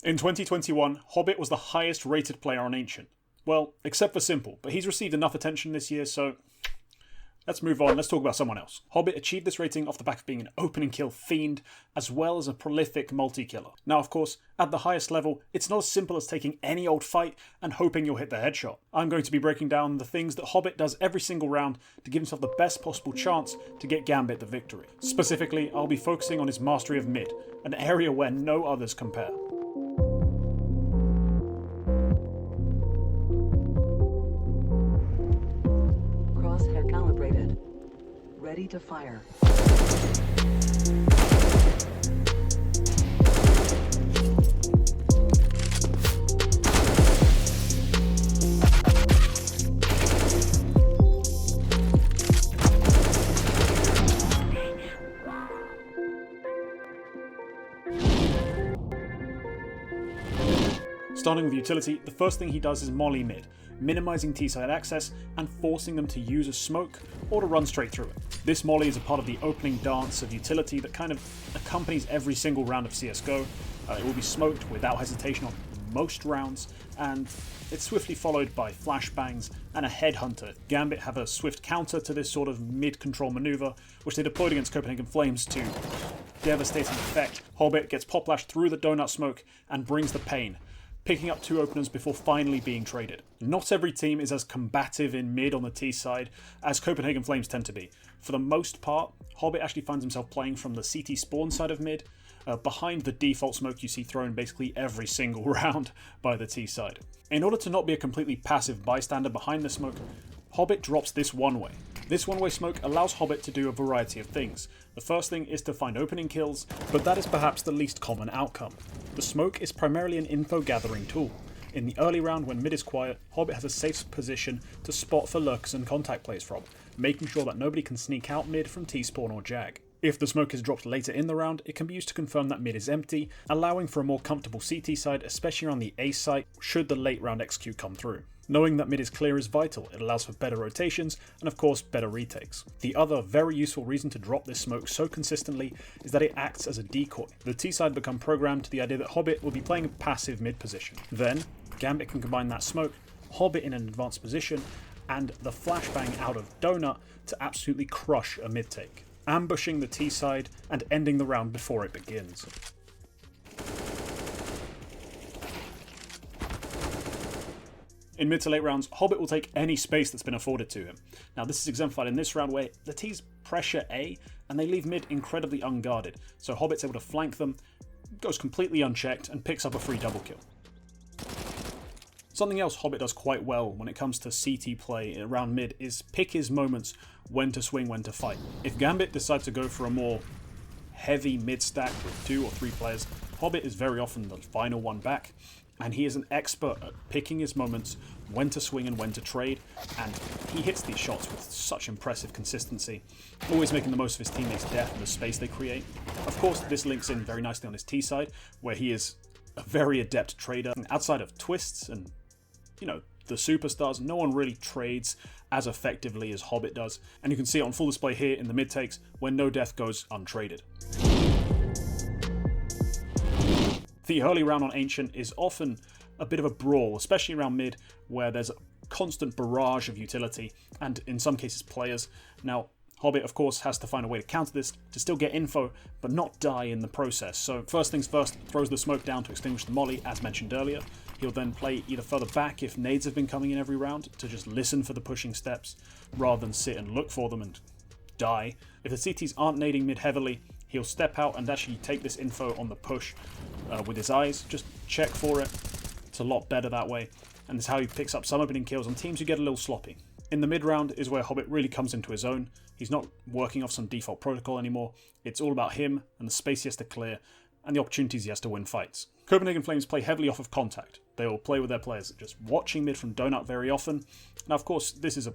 In 2021, Hobbit was the highest rated player on Ancient. Well, except for Simple, but he's received enough attention this year, so let's move on, let's talk about someone else. Hobbit achieved this rating off the back of being an opening kill fiend, as well as a prolific multi-killer. Now of course, at the highest level, it's not as simple as taking any old fight and hoping you'll hit the headshot. I'm going to be breaking down the things that Hobbit does every single round to give himself the best possible chance to get Gambit the victory. Specifically, I'll be focusing on his mastery of mid, an area where no others compare. Ready to fire. Starting with utility, the first thing he does is molly mid, minimizing T-side access and forcing them to use a smoke or to run straight through it. This molly is a part of the opening dance of utility that kind of accompanies every single round of CSGO. It will be smoked without hesitation on most rounds, and it's swiftly followed by flashbangs and a headhunter. Gambit have a swift counter to this sort of mid-control maneuver, which they deployed against Copenhagen Flames to devastating effect. Hobbit gets poplashed through the donut smoke and brings the pain, picking up 2 openers before finally being traded. Not every team is as combative in mid on the T side as Copenhagen Flames tend to be. For the most part, Hobbit actually finds himself playing from the CT spawn side of mid, behind the default smoke you see thrown basically every single round by the T side. In order to not be a completely passive bystander behind the smoke, Hobbit drops this one-way. This one-way smoke allows Hobbit to do a variety of things. The first thing is to find opening kills, but that is perhaps the least common outcome. The smoke is primarily an info gathering tool. In the early round when mid is quiet, Hobbit has a safe position to spot for lurks and contact plays from, making sure that nobody can sneak out mid from T-spawn or Jag. If the smoke is dropped later in the round, it can be used to confirm that mid is empty, allowing for a more comfortable CT side, especially around the A site should the late round XQ come through. Knowing that mid is clear is vital, it allows for better rotations and of course better retakes. The other very useful reason to drop this smoke so consistently is that it acts as a decoy. The T side become programmed to the idea that Hobbit will be playing a passive mid position. Then, Gambit can combine that smoke, Hobbit in an advanced position, and the flashbang out of Donut to absolutely crush a mid take, ambushing the T side and ending the round before it begins. In mid to late rounds, Hobbit will take any space that's been afforded to him. Now this is exemplified in this round where the T's pressure A and they leave mid incredibly unguarded, so Hobbit's able to flank them, goes completely unchecked and picks up a free double kill. Something else Hobbit does quite well when it comes to CT play around mid is pick his moments when to swing, when to fight. If Gambit decides to go for a more heavy mid stack with 2 or 3 players, Hobbit is very often the final one back, and he is an expert at picking his moments, when to swing and when to trade, and he hits these shots with such impressive consistency, always making the most of his teammates' death and the space they create. Of course, this links in very nicely on his T side, where he is a very adept trader. Outside of twists and, the superstars, no one really trades as effectively as Hobbit does, and you can see it on full display here in the mid takes when no death goes untraded. The early round on Ancient is often a bit of a brawl, especially around mid, where there's a constant barrage of utility, and in some cases players. Now, Hobbit of course has to find a way to counter this, to still get info, but not die in the process. So first things first, throws the smoke down to extinguish the molly, as mentioned earlier. He'll then play either further back if nades have been coming in every round, to just listen for the pushing steps, rather than sit and look for them and die. If the CTs aren't nading mid heavily, he'll step out and actually take this info on the push with his eyes, just check for it. It's a lot better that way, and it's how he picks up some opening kills on teams who get a little sloppy. In the mid round is where Hobbit really comes into his own. He's not working off some default protocol anymore. It's all about him and the space he has to clear and the opportunities he has to win fights. Copenhagen Flames play heavily off of contact. They will play with their players just watching mid from donut very often. Now of course this is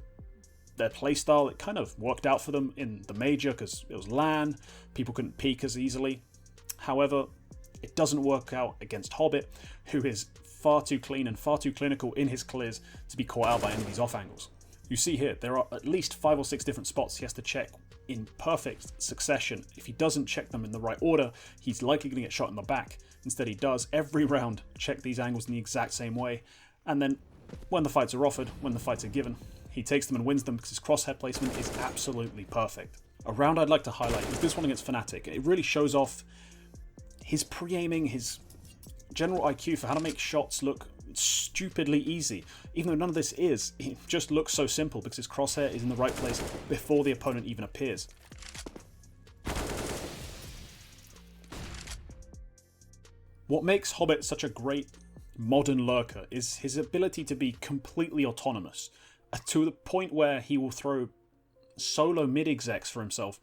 their playstyle. It kind of worked out for them in the major because it was LAN, people couldn't peek as easily. However, it doesn't work out against Hobbit, who is far too clean and far too clinical in his clears to be caught out by any of these off angles. You see here, there are at least 5 or 6 different spots he has to check in perfect succession. If he doesn't check them in the right order, he's likely going to get shot in the back, Instead he does, every round, check these angles in the exact same way, and then when the fights are offered, when the fights are given, he takes them and wins them because his crosshair placement is absolutely perfect. A round I'd like to highlight is this one against Fnatic. It really shows off his pre-aiming, his general IQ for how to make shots look stupidly easy. Even though none of this is, it just looks so simple because his crosshair is in the right place before the opponent even appears. What makes Hobbit such a great modern lurker is his ability to be completely autonomous, to the point where he will throw solo mid-execs for himself,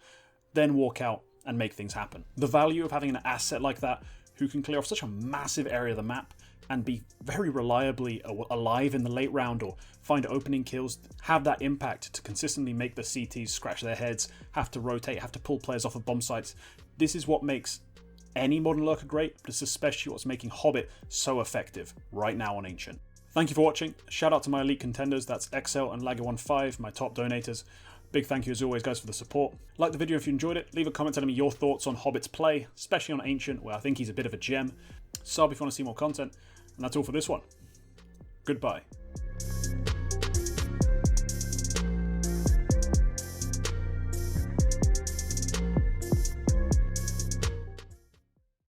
then walk out and make things happen. The value of having an asset like that who can clear off such a massive area of the map and be very reliably alive in the late round or find opening kills, have that impact to consistently make the CTs scratch their heads, have to rotate, have to pull players off of bomb sites. This is what makes any modern lurker great, but it's especially what's making Hobbit so effective right now on Ancient. Thank you for watching. Shout out to my elite contenders, that's XL and Lagger15, my top donators. Big thank you as always guys for the support. Like the video if you enjoyed it, leave a comment telling me your thoughts on Hobbit's play, especially on Ancient where I think he's a bit of a gem. Sub if you want to see more content, and that's all for this one. Goodbye.